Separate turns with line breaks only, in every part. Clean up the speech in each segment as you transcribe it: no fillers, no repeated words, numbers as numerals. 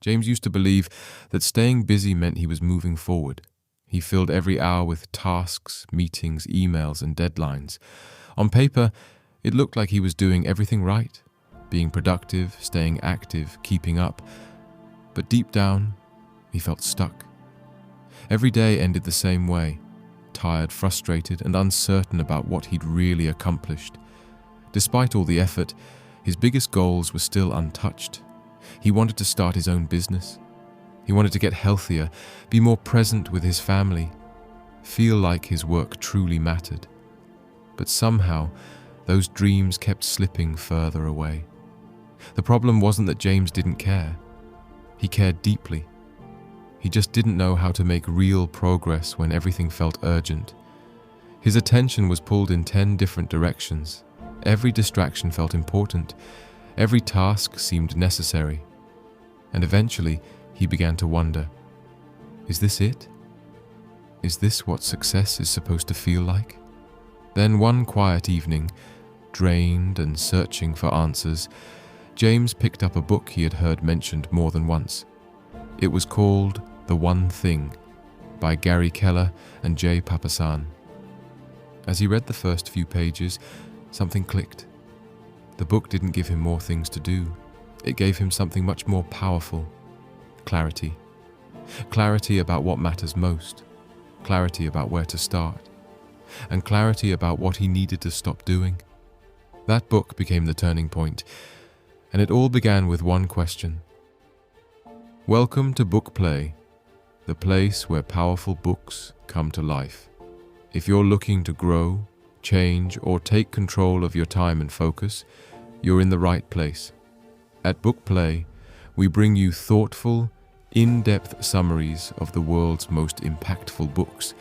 James used to believe that staying busy meant he was moving forward. He filled every hour with tasks, meetings, emails, and deadlines. On paper, it looked like he was doing everything right, being productive, staying active, keeping up. But deep down, he felt stuck. Every day ended the same way, tired, frustrated, and uncertain about what he'd really accomplished. Despite all the effort, his biggest goals were still untouched. He wanted to start his own business. He wanted to get healthier, be more present with his family, feel like his work truly mattered. But somehow, those dreams kept slipping further away. The problem wasn't that James didn't care. He cared deeply. He just didn't know how to make real progress when everything felt urgent. His attention was pulled in 10 different directions. Every distraction felt important. Every task seemed necessary. And eventually, he began to wonder, is this it? Is this what success is supposed to feel like? Then one quiet evening, drained and searching for answers, James picked up a book he had heard mentioned more than once. It was called The One Thing by Gary Keller and Papasan. As he read the first few pages, something clicked. The book didn't give him more things to do. It gave him something much more powerful. Clarity. Clarity about what matters most. Clarity about where to start. And clarity about what he needed to stop doing. That book became the turning point, and it all began with one question. Welcome to Book Play, the place where powerful books come to life. If you're looking to grow, change, or take control of your time and focus, you're in the right place. At Book Play, we bring you thoughtful, in-depth summaries of the world's most impactful books,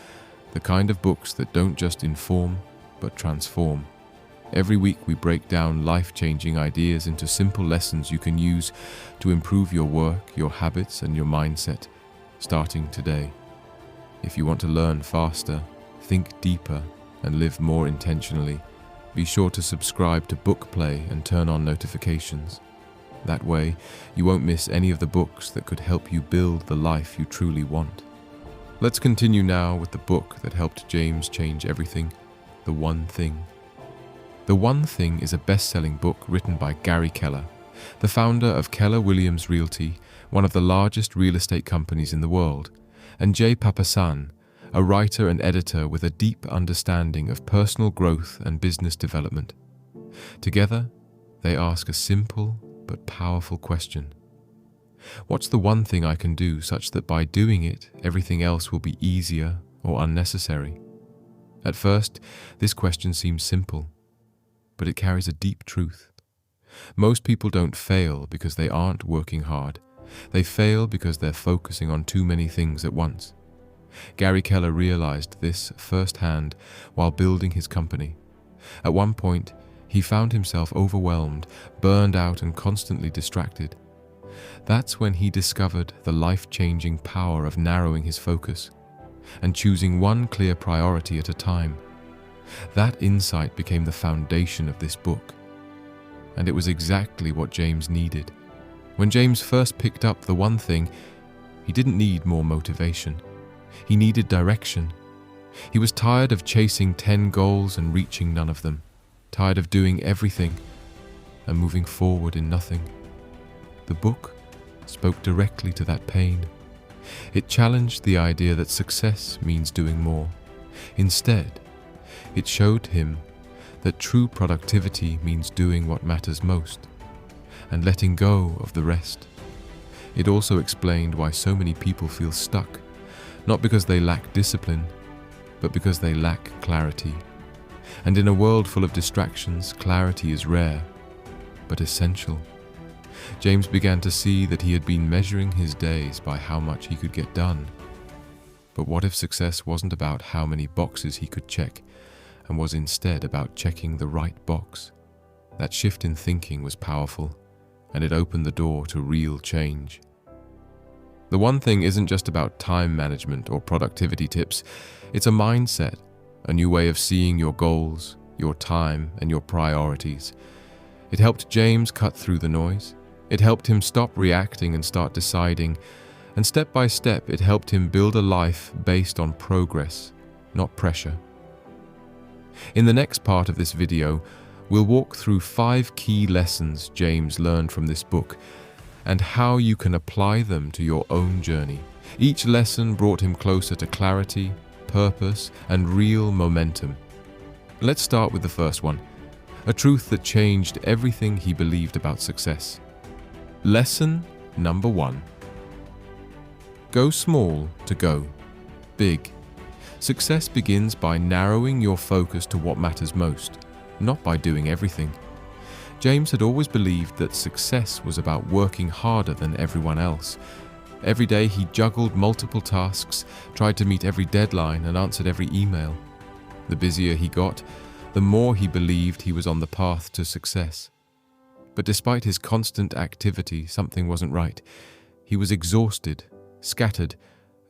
the kind of books that don't just inform, but transform. Every week we break down life-changing ideas into simple lessons you can use to improve your work, your habits, and your mindset, starting today. If you want to learn faster, think deeper, and live more intentionally, be sure to subscribe to Book Play and turn on notifications. That way, you won't miss any of the books that could help you build the life you truly want. Let's continue now with the book that helped James change everything, The One Thing. The One Thing is a best-selling book written by Gary Keller, the founder of Keller Williams Realty, one of the largest real estate companies in the world, and Papasan, a writer and editor with a deep understanding of personal growth and business development. Together, they ask a simple but powerful question. What's the one thing I can do such that by doing it, everything else will be easier or unnecessary? At first, this question seems simple, but it carries a deep truth. Most people don't fail because they aren't working hard. They fail because they're focusing on too many things at once. Gary Keller realized this firsthand while building his company. At one point, he found himself overwhelmed, burned out, and constantly distracted. That's when he discovered the life-changing power of narrowing his focus and choosing one clear priority at a time. That insight became the foundation of this book. And it was exactly what James needed. When James first picked up The One Thing, he didn't need more motivation. He needed direction. He was tired of chasing 10 goals and reaching none of them, tired of doing everything and moving forward in nothing. The book spoke directly to that pain. It challenged the idea that success means doing more. Instead, it showed him that true productivity means doing what matters most and letting go of the rest. It also explained why so many people feel stuck, not because they lack discipline, but because they lack clarity. And in a world full of distractions, clarity is rare, but essential. James began to see that he had been measuring his days by how much he could get done. But what if success wasn't about how many boxes he could check, and was instead about checking the right box? That shift in thinking was powerful, and it opened the door to real change. The One Thing isn't just about time management or productivity tips. It's a mindset, a new way of seeing your goals, your time, and your priorities. It helped James cut through the noise. It helped him stop reacting and start deciding, and step by step it helped him build a life based on progress, not pressure. In the next part of this video, we'll walk through 5 key lessons James learned from this book and how you can apply them to your own journey. Each lesson brought him closer to clarity, purpose, and real momentum. Let's start with the first one, a truth that changed everything he believed about success. Lesson number 1. Go small to go big. Success begins by narrowing your focus to what matters most, not by doing everything. James had always believed that success was about working harder than everyone else. Every day he juggled multiple tasks, tried to meet every deadline, and answered every email. The busier he got, the more he believed he was on the path to success. But despite his constant activity, something wasn't right. He was exhausted, scattered,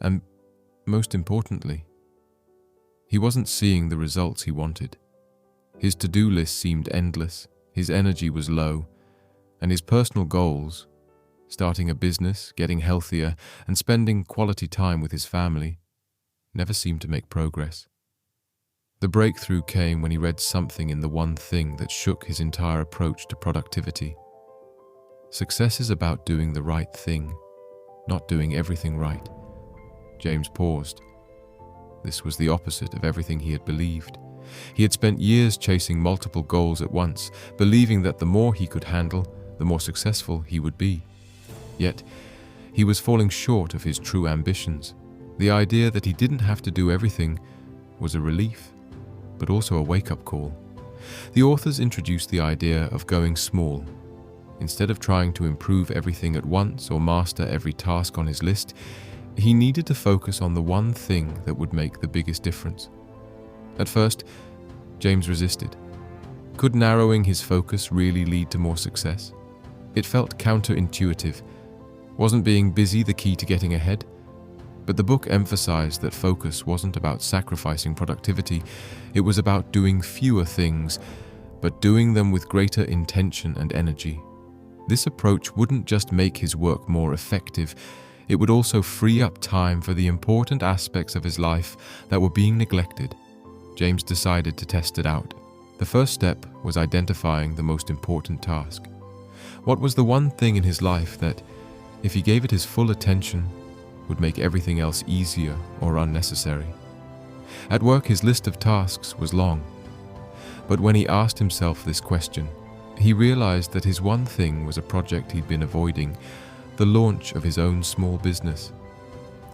and most importantly, he wasn't seeing the results he wanted. His to-do list seemed endless, his energy was low, and his personal goals, starting a business, getting healthier, and spending quality time with his family, never seemed to make progress. The breakthrough came when he read something in the one thing that shook his entire approach to productivity. Success is about doing the right thing, not doing everything right. James paused. This was the opposite of everything he had believed. He had spent years chasing multiple goals at once, believing that the more he could handle, the more successful he would be. Yet, he was falling short of his true ambitions. The idea that he didn't have to do everything was a relief, but also a wake-up call. The authors introduced the idea of going small. Instead of trying to improve everything at once or master every task on his list, he needed to focus on the one thing that would make the biggest difference. At first, James resisted. Could narrowing his focus really lead to more success? It felt counterintuitive. Wasn't being busy the key to getting ahead? But the book emphasized that focus wasn't about sacrificing productivity. It was about doing fewer things, but doing them with greater intention and energy. This approach wouldn't just make his work more effective, it would also free up time for the important aspects of his life that were being neglected. James decided to test it out. The first step was identifying the most important task. What was the one thing in his life that, if he gave it his full attention, would make everything else easier or unnecessary? At work, his list of tasks was long. But when he asked himself this question, he realized that his one thing was a project he'd been avoiding, the launch of his own small business.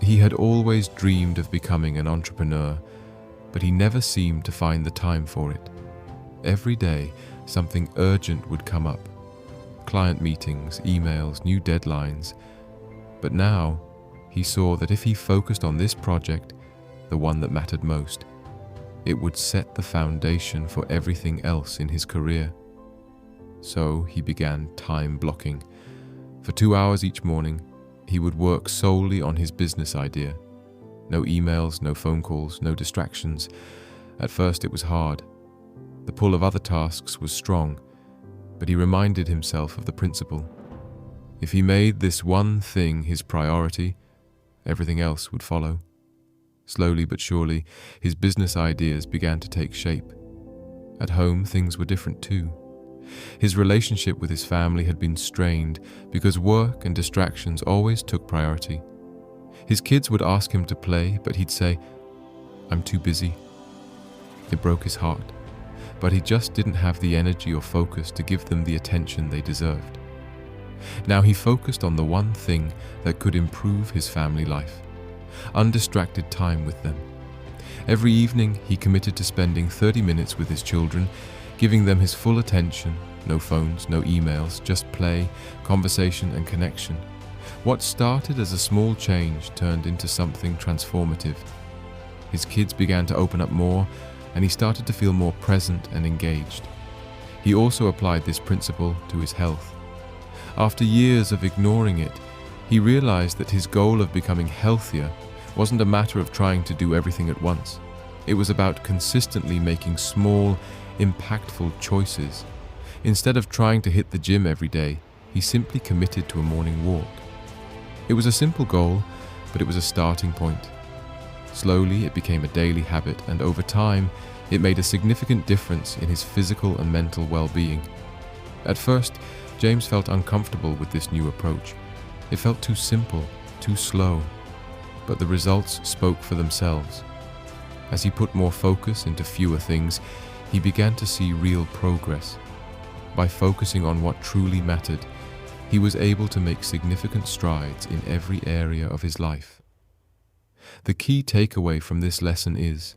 He had always dreamed of becoming an entrepreneur, but he never seemed to find the time for it. Every day, something urgent would come up. Client meetings, emails, new deadlines. But now, he saw that if he focused on this project, the one that mattered most, it would set the foundation for everything else in his career. So he began time blocking. For 2 hours each morning, he would work solely on his business idea. No emails, no phone calls, no distractions. At first it was hard. The pull of other tasks was strong, but he reminded himself of the principle. If he made this one thing his priority, everything else would follow. Slowly but surely, his business ideas began to take shape. At home, things were different too. His relationship with his family had been strained because work and distractions always took priority. His kids would ask him to play, but he'd say, "I'm too busy." It broke his heart, but he just didn't have the energy or focus to give them the attention they deserved. Now he focused on the one thing that could improve his family life: undistracted time with them. Every evening he committed to spending 30 minutes with his children, giving them his full attention, no phones, no emails, just play, conversation and connection. What started as a small change turned into something transformative. His kids began to open up more, and he started to feel more present and engaged. He also applied this principle to his health. After years of ignoring it, he realized that his goal of becoming healthier wasn't a matter of trying to do everything at once. It was about consistently making small, impactful choices. Instead of trying to hit the gym every day, he simply committed to a morning walk. It was a simple goal, but it was a starting point. Slowly, it became a daily habit, and over time, it made a significant difference in his physical and mental well-being. At first, James felt uncomfortable with this new approach. It felt too simple, too slow, but the results spoke for themselves. As he put more focus into fewer things, he began to see real progress. By focusing on what truly mattered, he was able to make significant strides in every area of his life. The key takeaway from this lesson is,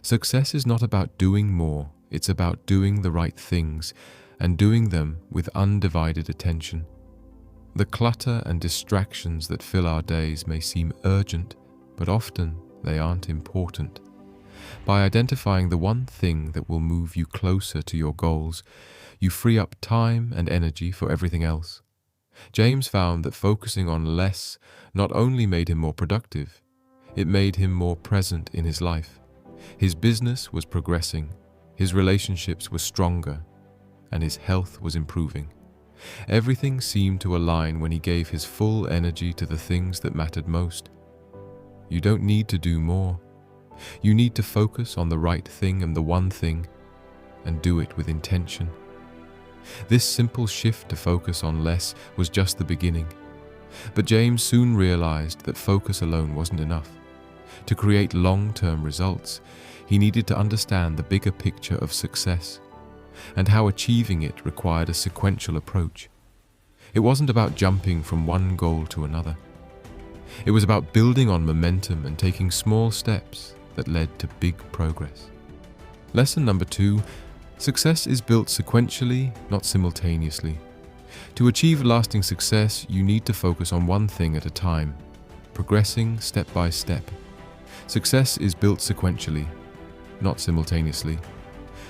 success is not about doing more, it's about doing the right things and doing them with undivided attention. The clutter and distractions that fill our days may seem urgent, but often they aren't important. By identifying the one thing that will move you closer to your goals, you free up time and energy for everything else. James found that focusing on less not only made him more productive, it made him more present in his life. His business was progressing, his relationships were stronger, and his health was improving. Everything seemed to align when he gave his full energy to the things that mattered most. You don't need to do more. You need to focus on the right thing and the one thing, and do it with intention. This simple shift to focus on less was just the beginning. But James soon realized that focus alone wasn't enough. To create long-term results, he needed to understand the bigger picture of success, and how achieving it required a sequential approach. It wasn't about jumping from one goal to another. It was about building on momentum and taking small steps that led to big progress. Lesson number 2, success is built sequentially, not simultaneously. To achieve lasting success, you need to focus on one thing at a time, progressing step by step. Success is built sequentially, not simultaneously.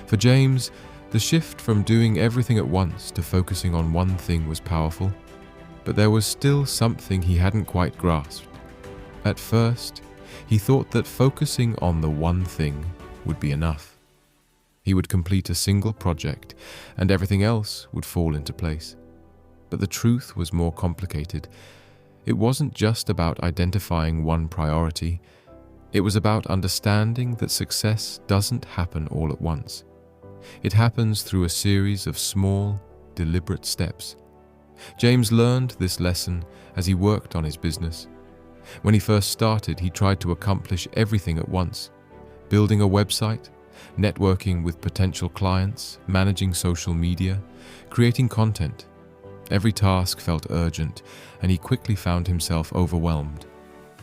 For James, the shift from doing everything at once to focusing on one thing was powerful, but there was still something he hadn't quite grasped. At first, he thought that focusing on the one thing would be enough. He would complete a single project, and everything else would fall into place. But the truth was more complicated. It wasn't just about identifying one priority. It was about understanding that success doesn't happen all at once. It happens through a series of small, deliberate steps. James learned this lesson as he worked on his business. When he first started, he tried to accomplish everything at once: building a website, networking with potential clients, managing social media, creating content. Every task felt urgent, and he quickly found himself overwhelmed.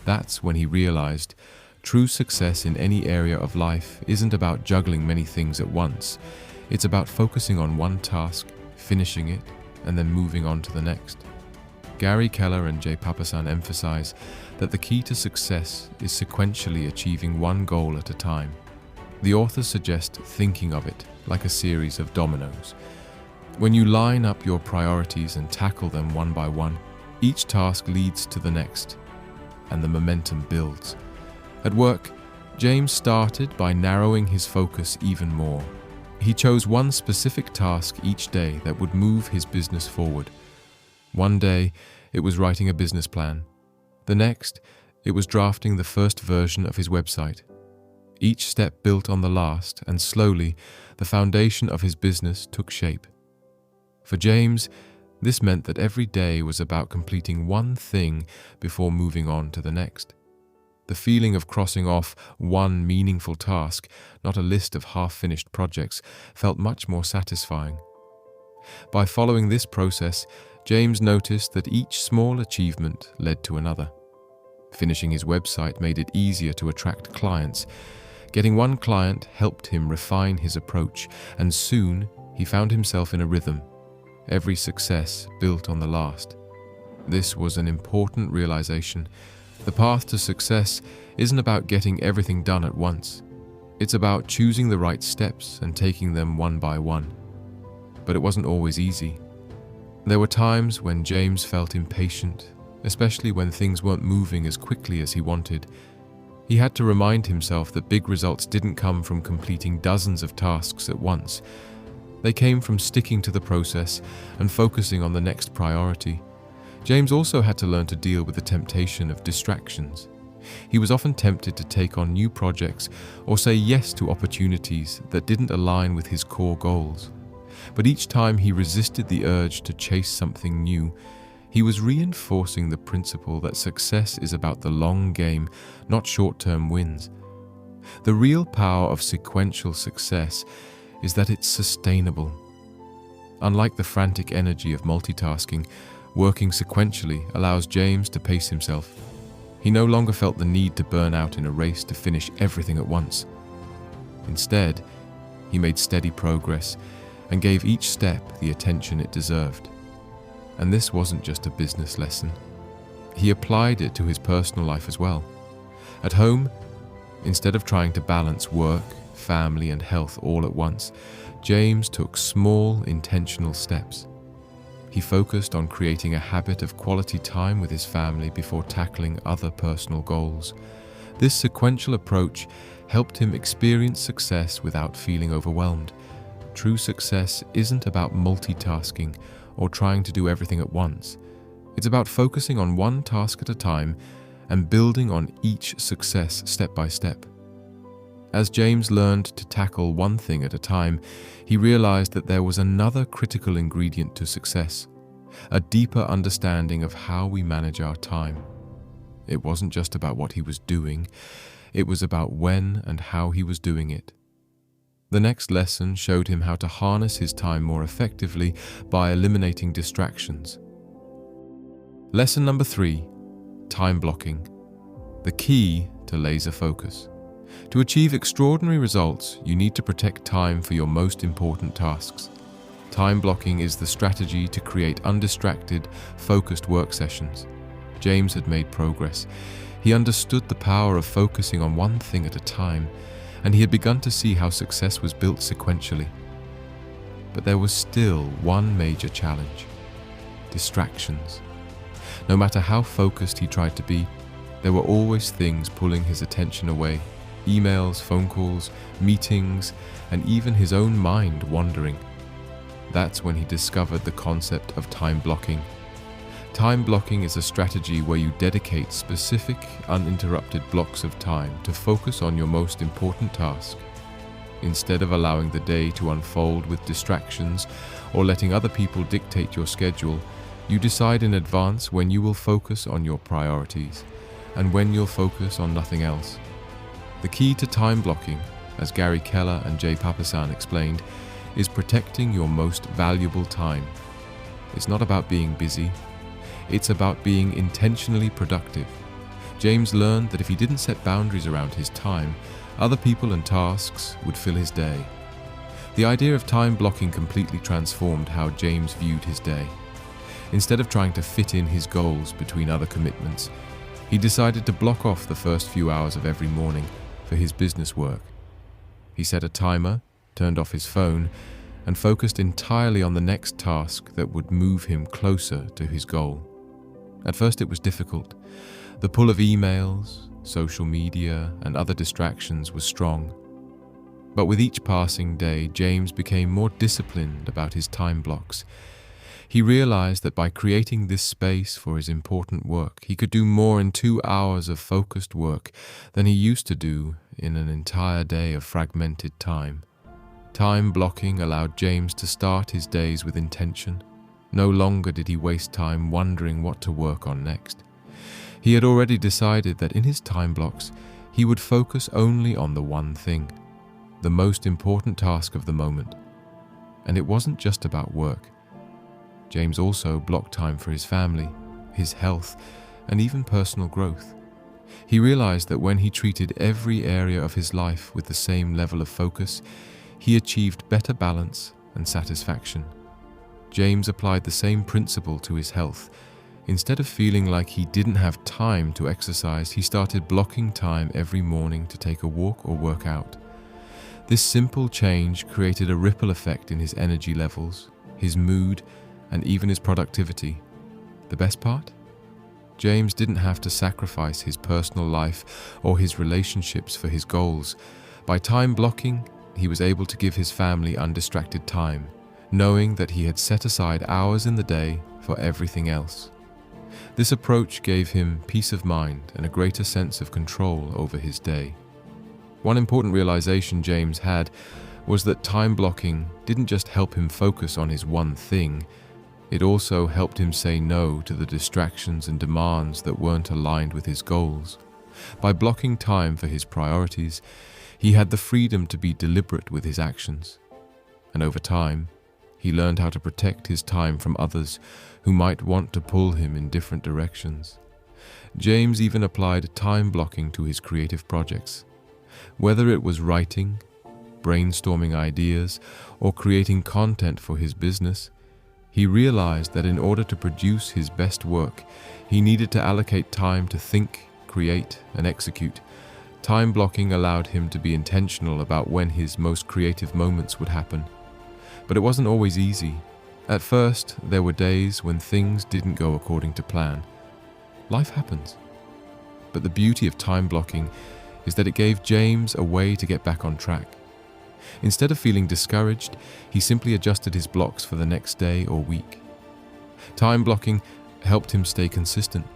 That's when he realized true success in any area of life isn't about juggling many things at once. It's about focusing on one task, finishing it, and then moving on to the next. Gary Keller and Papasan emphasize that the key to success is sequentially achieving one goal at a time. The authors suggest thinking of it like a series of dominoes. When you line up your priorities and tackle them one by one, each task leads to the next, and the momentum builds. At work, James started by narrowing his focus even more. He chose one specific task each day that would move his business forward. One day, it was writing a business plan. The next, it was drafting the first version of his website. Each step built on the last, and slowly, the foundation of his business took shape. For James, this meant that every day was about completing one thing before moving on to the next. The feeling of crossing off one meaningful task, not a list of half-finished projects, felt much more satisfying. By following this process, James noticed that each small achievement led to another. Finishing his website made it easier to attract clients. Getting one client helped him refine his approach, and soon he found himself in a rhythm. Every success built on the last. This was an important realization. The path to success isn't about getting everything done at once. It's about choosing the right steps and taking them one by one. But it wasn't always easy. There were times when James felt impatient, especially when things weren't moving as quickly as he wanted. He had to remind himself that big results didn't come from completing dozens of tasks at once. They came from sticking to the process and focusing on the next priority. James also had to learn to deal with the temptation of distractions. He was often tempted to take on new projects or say yes to opportunities that didn't align with his core goals. But each time he resisted the urge to chase something new, he was reinforcing the principle that success is about the long game, not short-term wins. The real power of sequential success is that it's sustainable. Unlike the frantic energy of multitasking, working sequentially allows James to pace himself. He no longer felt the need to burn out in a race to finish everything at once. Instead, he made steady progress and gave each step the attention it deserved. And this wasn't just a business lesson. He applied it to his personal life as well. At home, instead of trying to balance work, family, and health all at once, James took small, intentional steps. He focused on creating a habit of quality time with his family before tackling other personal goals. This sequential approach helped him experience success without feeling overwhelmed. True success isn't about multitasking or trying to do everything at once. It's about focusing on one task at a time and building on each success step by step. As James learned to tackle one thing at a time, he realized that there was another critical ingredient to success: a deeper understanding of how we manage our time. It wasn't just about what he was doing, it was about when and how he was doing it. The next lesson showed him how to harness his time more effectively by eliminating distractions. Lesson number 3, time blocking. The key to laser focus. To achieve extraordinary results, you need to protect time for your most important tasks. Time blocking is the strategy to create undistracted, focused work sessions. James had made progress. He understood the power of focusing on one thing at a time, and he had begun to see how success was built sequentially. But there was still one major challenge: distractions. No matter how focused he tried to be, there were always things pulling his attention away: emails, phone calls, meetings, and even his own mind wandering. That's when he discovered the concept of time blocking. Time blocking is a strategy where you dedicate specific, uninterrupted blocks of time to focus on your most important task. Instead of allowing the day to unfold with distractions or letting other people dictate your schedule, you decide in advance when you will focus on your priorities and when you'll focus on nothing else. The key to time blocking, as Gary Keller and Papasan explained, is protecting your most valuable time. It's not about being busy. It's about being intentionally productive. James learned that if he didn't set boundaries around his time, other people and tasks would fill his day. The idea of time blocking completely transformed how James viewed his day. Instead of trying to fit in his goals between other commitments, he decided to block off the first few hours of every morning for his business work. He set a timer, turned off his phone, and focused entirely on the next task that would move him closer to his goal. At first it was difficult. The pull of emails, social media, and other distractions was strong. But with each passing day, James became more disciplined about his time blocks. He realized that by creating this space for his important work, he could do more in 2 hours of focused work than he used to do in an entire day of fragmented time. Time blocking allowed James to start his days with intention. No longer did he waste time wondering what to work on next. He had already decided that in his time blocks, he would focus only on the one thing, the most important task of the moment. And it wasn't just about work. James also blocked time for his family, his health, and even personal growth. He realized that when he treated every area of his life with the same level of focus, he achieved better balance and satisfaction. James applied the same principle to his health. Instead of feeling like he didn't have time to exercise, he started blocking time every morning to take a walk or work out. This simple change created a ripple effect in his energy levels, his mood, and even his productivity. The best part? James didn't have to sacrifice his personal life or his relationships for his goals. By time blocking, he was able to give his family undistracted time, knowing that he had set aside hours in the day for everything else. This approach gave him peace of mind and a greater sense of control over his day. One important realization James had was that time blocking didn't just help him focus on his one thing, it also helped him say no to the distractions and demands that weren't aligned with his goals. By blocking time for his priorities, he had the freedom to be deliberate with his actions. And over time, he learned how to protect his time from others who might want to pull him in different directions. James even applied time blocking to his creative projects. Whether it was writing, brainstorming ideas, or creating content for his business, he realized that in order to produce his best work, he needed to allocate time to think, create, and execute. Time blocking allowed him to be intentional about when his most creative moments would happen. But it wasn't always easy. At first, there were days when things didn't go according to plan. Life happens. But the beauty of time blocking is that it gave James a way to get back on track. Instead of feeling discouraged, he simply adjusted his blocks for the next day or week. Time blocking helped him stay consistent,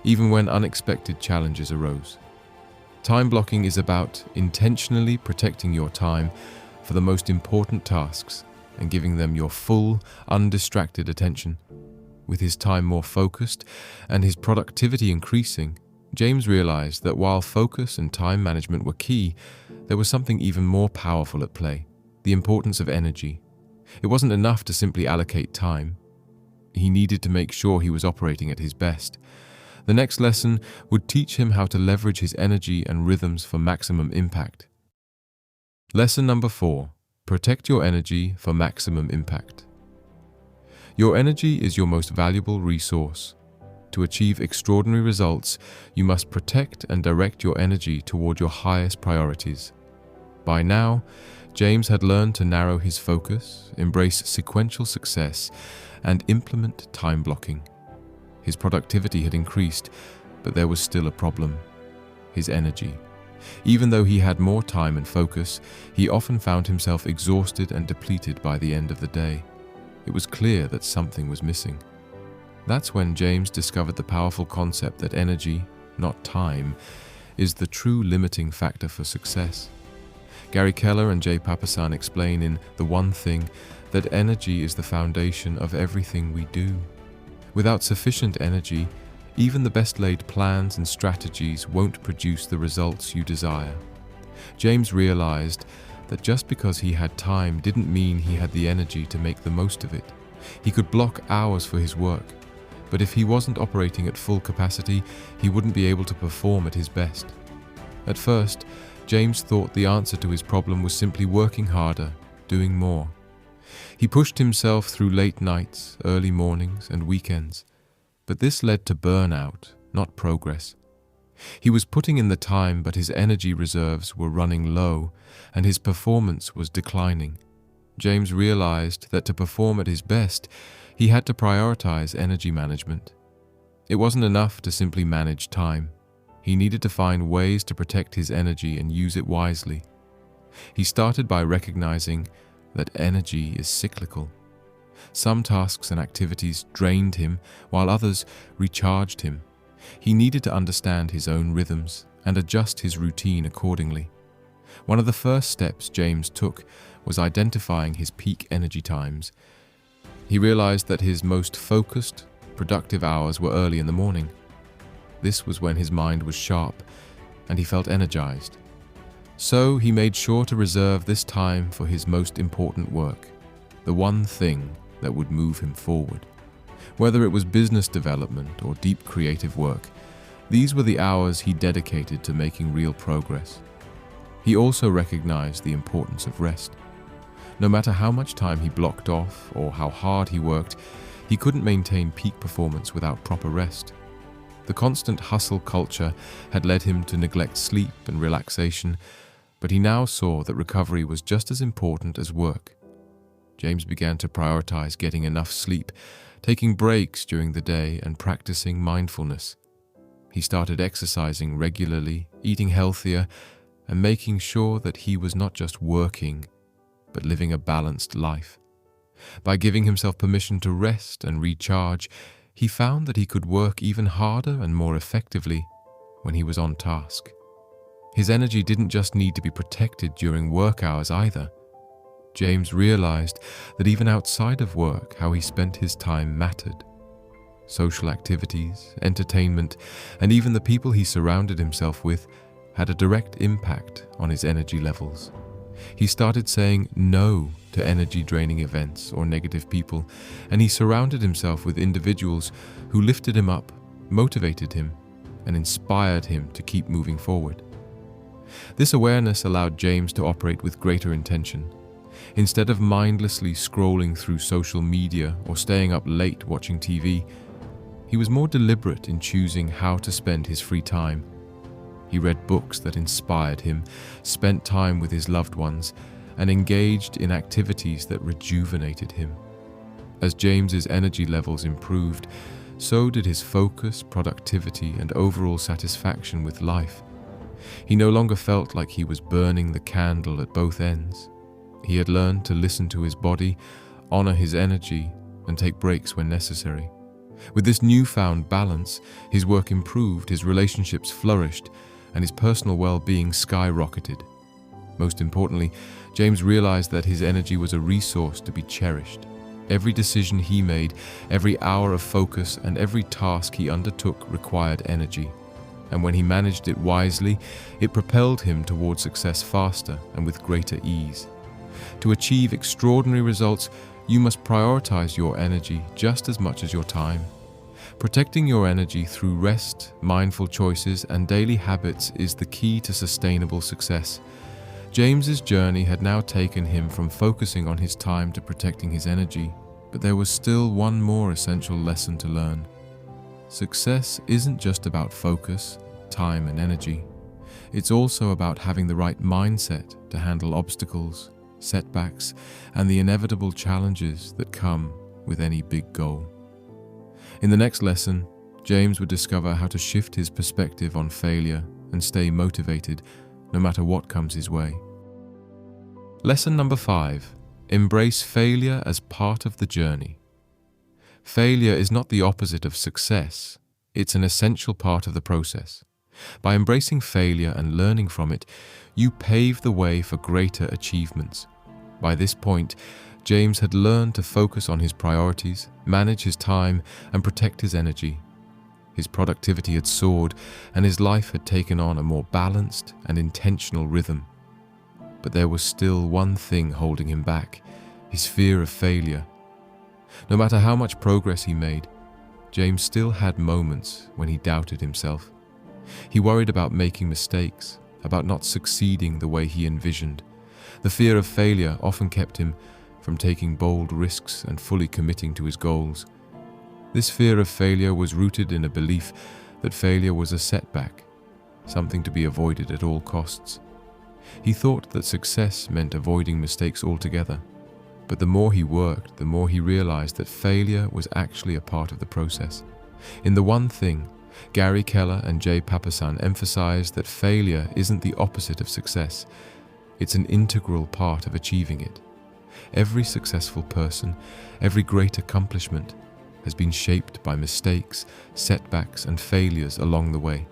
even when unexpected challenges arose. Time blocking is about intentionally protecting your time for the most important tasks and giving them your full, undistracted attention. With his time more focused and his productivity increasing, James realized that while focus and time management were key, there was something even more powerful at play: the importance of energy. It wasn't enough to simply allocate time. He needed to make sure he was operating at his best. The next lesson would teach him how to leverage his energy and rhythms for maximum impact. Lesson number 4: protect your energy for maximum impact. Your energy is your most valuable resource. To achieve extraordinary results, you must protect and direct your energy toward your highest priorities. By now, James had learned to narrow his focus, embrace sequential success, and implement time blocking. His productivity had increased, but there was still a problem: his energy. Even though he had more time and focus, he often found himself exhausted and depleted by the end of the day. It was clear that something was missing. That's when James discovered the powerful concept that energy, not time, is the true limiting factor for success. Gary Keller and Papasan explain in The One Thing that energy is the foundation of everything we do. Without sufficient energy, even the best laid plans and strategies won't produce the results you desire. James realized that just because he had time didn't mean he had the energy to make the most of it. He could block hours for his work, but if he wasn't operating at full capacity, he wouldn't be able to perform at his best. At first, James thought the answer to his problem was simply working harder, doing more. He pushed himself through late nights, early mornings, and weekends, but this led to burnout, not progress. He was putting in the time, but his energy reserves were running low, and his performance was declining. James realized that to perform at his best, he had to prioritize energy management. It wasn't enough to simply manage time. He needed to find ways to protect his energy and use it wisely. He started by recognizing that energy is cyclical. Some tasks and activities drained him, while others recharged him. He needed to understand his own rhythms and adjust his routine accordingly. One of the first steps James took was identifying his peak energy times. He realized that his most focused, productive hours were early in the morning. This was when his mind was sharp and he felt energized. So he made sure to reserve this time for his most important work, the one thing that would move him forward. Whether it was business development or deep creative work, these were the hours he dedicated to making real progress. He also recognized the importance of rest. No matter how much time he blocked off or how hard he worked, he couldn't maintain peak performance without proper rest. The constant hustle culture had led him to neglect sleep and relaxation, but he now saw that recovery was just as important as work. James began to prioritize getting enough sleep, taking breaks during the day, and practicing mindfulness. He started exercising regularly, eating healthier, and making sure that he was not just working, but living a balanced life. By giving himself permission to rest and recharge, he found that he could work even harder and more effectively when he was on task. His energy didn't just need to be protected during work hours either. James realized that even outside of work, how he spent his time mattered. Social activities, entertainment, and even the people he surrounded himself with had a direct impact on his energy levels. He started saying no to energy-draining events or negative people, and he surrounded himself with individuals who lifted him up, motivated him, and inspired him to keep moving forward. This awareness allowed James to operate with greater intention. Instead of mindlessly scrolling through social media or staying up late watching TV, he was more deliberate in choosing how to spend his free time. He read books that inspired him, spent time with his loved ones, and engaged in activities that rejuvenated him. As James's energy levels improved, so did his focus, productivity, and overall satisfaction with life. He no longer felt like he was burning the candle at both ends. He had learned to listen to his body, honor his energy, and take breaks when necessary. With this newfound balance, his work improved, his relationships flourished, and his personal well-being skyrocketed. Most importantly, James realized that his energy was a resource to be cherished. Every decision he made, every hour of focus, and every task he undertook required energy. And when he managed it wisely, it propelled him towards success faster and with greater ease. To achieve extraordinary results, you must prioritize your energy just as much as your time. Protecting your energy through rest, mindful choices, and daily habits is the key to sustainable success. James's journey had now taken him from focusing on his time to protecting his energy, but there was still one more essential lesson to learn. Success isn't just about focus, time, and energy. It's also about having the right mindset to handle obstacles, setbacks, and the inevitable challenges that come with any big goal. In the next lesson, James would discover how to shift his perspective on failure and stay motivated no matter what comes his way. Lesson number 5. Embrace failure as part of the journey. Failure is not the opposite of success. It's an essential part of the process. By embracing failure and learning from it, you pave the way for greater achievements. By this point, James had learned to focus on his priorities, manage his time, and protect his energy. His productivity had soared, and his life had taken on a more balanced and intentional rhythm. But there was still one thing holding him back: his fear of failure. No matter how much progress he made, James still had moments when he doubted himself. He worried about making mistakes, about not succeeding the way he envisioned. The fear of failure often kept him from taking bold risks and fully committing to his goals. This fear of failure was rooted in a belief that failure was a setback, something to be avoided at all costs. He thought that success meant avoiding mistakes altogether. But the more he worked, the more he realized that failure was actually a part of the process. In The One Thing, Gary Keller and Papasan emphasized that failure isn't the opposite of success. It's an integral part of achieving it. Every successful person, every great accomplishment, has been shaped by mistakes, setbacks, and failures along the way.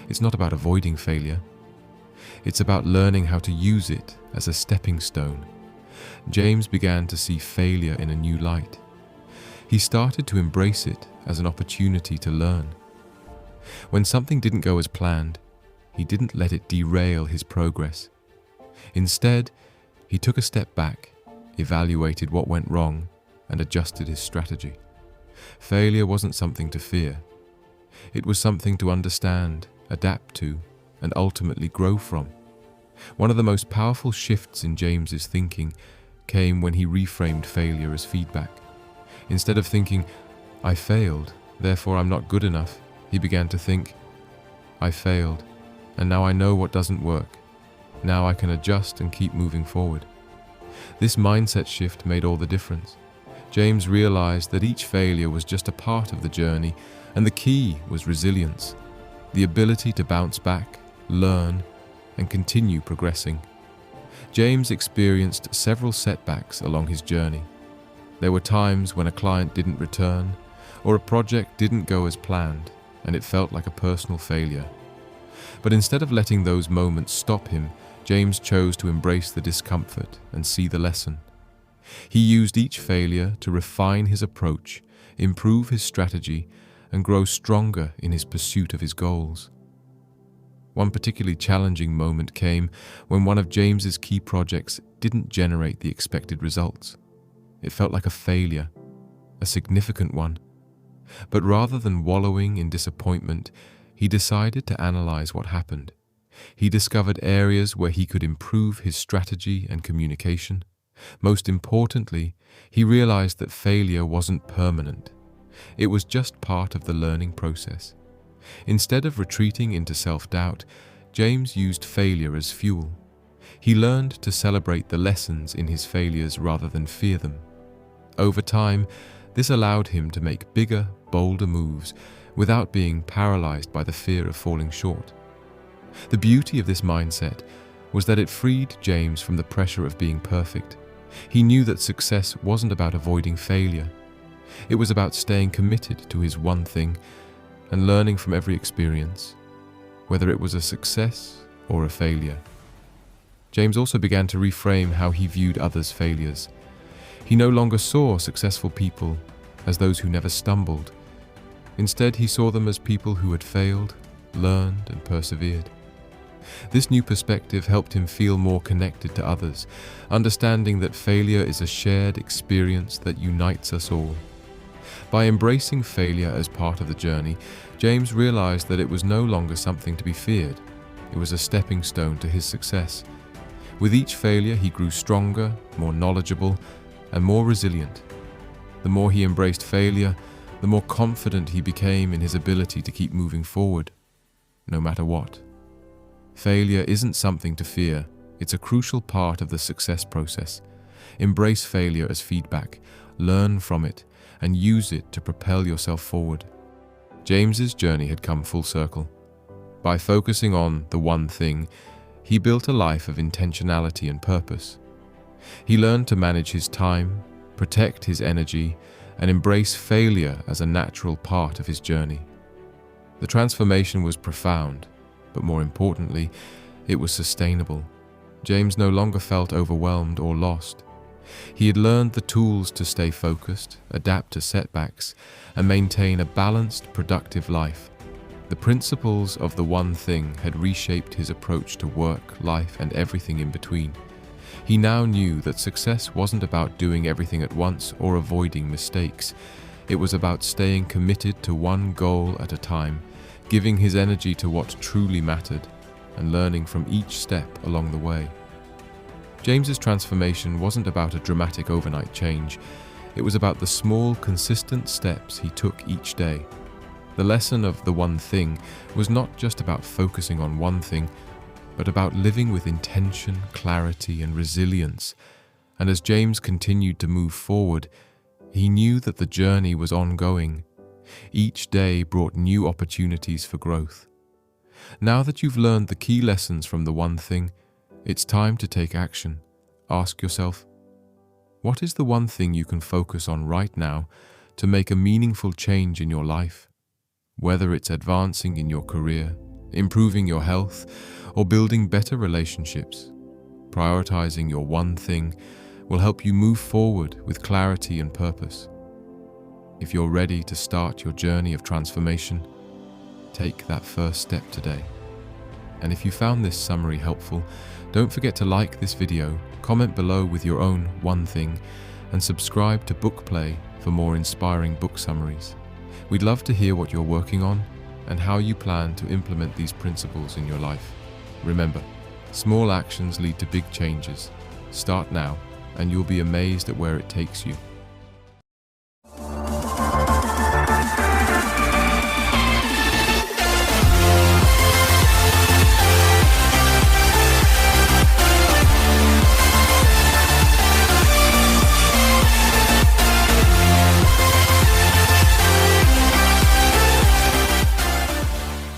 It's not about avoiding failure. It's about learning how to use it as a stepping stone. James began to see failure in a new light. He started to embrace it as an opportunity to learn. When something didn't go as planned, he didn't let it derail his progress. Instead, he took a step back, evaluated what went wrong, and adjusted his strategy. Failure wasn't something to fear. It was something to understand, adapt to, and ultimately grow from. One of the most powerful shifts in James's thinking came when he reframed failure as feedback. Instead of thinking, "I failed, therefore I'm not good enough," he began to think, "I failed, and now I know what doesn't work. Now I can adjust and keep moving forward." This mindset shift made all the difference. James realized that each failure was just a part of the journey, and the key was resilience, the ability to bounce back, learn, and continue progressing. James experienced several setbacks along his journey. There were times when a client didn't return, or a project didn't go as planned, and it felt like a personal failure. But instead of letting those moments stop him, James chose to embrace the discomfort and see the lesson. He used each failure to refine his approach, improve his strategy, and grow stronger in his pursuit of his goals. One particularly challenging moment came when one of James's key projects didn't generate the expected results. It felt like a failure, a significant one. But rather than wallowing in disappointment, he decided to analyze what happened. He discovered areas where he could improve his strategy and communication. Most importantly, he realized that failure wasn't permanent. It was just part of the learning process. Instead of retreating into self-doubt, James used failure as fuel. He learned to celebrate the lessons in his failures rather than fear them. Over time, this allowed him to make bigger, bolder moves without being paralyzed by the fear of falling short. The beauty of this mindset was that it freed James from the pressure of being perfect. He knew that success wasn't about avoiding failure. It was about staying committed to his one thing and learning from every experience, whether it was a success or a failure. James also began to reframe how he viewed others' failures. He no longer saw successful people as those who never stumbled. Instead, he saw them as people who had failed, learned, and persevered. This new perspective helped him feel more connected to others, understanding that failure is a shared experience that unites us all. By embracing failure as part of the journey, James realized that it was no longer something to be feared. It was a stepping stone to his success. With each failure, he grew stronger, more knowledgeable, and more resilient. The more he embraced failure, the more confident he became in his ability to keep moving forward, no matter what. Failure isn't something to fear, it's a crucial part of the success process. Embrace failure as feedback, learn from it, and use it to propel yourself forward. James's journey had come full circle. By focusing on the one thing, he built a life of intentionality and purpose. He learned to manage his time, protect his energy, and embrace failure as a natural part of his journey. The transformation was profound, but more importantly, it was sustainable. James no longer felt overwhelmed or lost. He had learned the tools to stay focused, adapt to setbacks, and maintain a balanced, productive life. The principles of the one thing had reshaped his approach to work, life, and everything in between. He now knew that success wasn't about doing everything at once or avoiding mistakes. It was about staying committed to one goal at a time, giving his energy to what truly mattered, and learning from each step along the way. James's transformation wasn't about a dramatic overnight change. It was about the small, consistent steps he took each day. The lesson of the one thing was not just about focusing on one thing, but about living with intention, clarity, and resilience. And as James continued to move forward, he knew that the journey was ongoing. Each day brought new opportunities for growth. Now that you've learned the key lessons from the one thing, it's time to take action. Ask yourself, what is the one thing you can focus on right now to make a meaningful change in your life? Whether it's advancing in your career, improving your health, or building better relationships, prioritizing your one thing will help you move forward with clarity and purpose. If you're ready to start your journey of transformation, take that first step today. And if you found this summary helpful, don't forget to like this video, comment below with your own one thing, and subscribe to Book Play for more inspiring book summaries. We'd love to hear what you're working on and how you plan to implement these principles in your life. Remember, small actions lead to big changes. Start now, and you'll be amazed at where it takes you.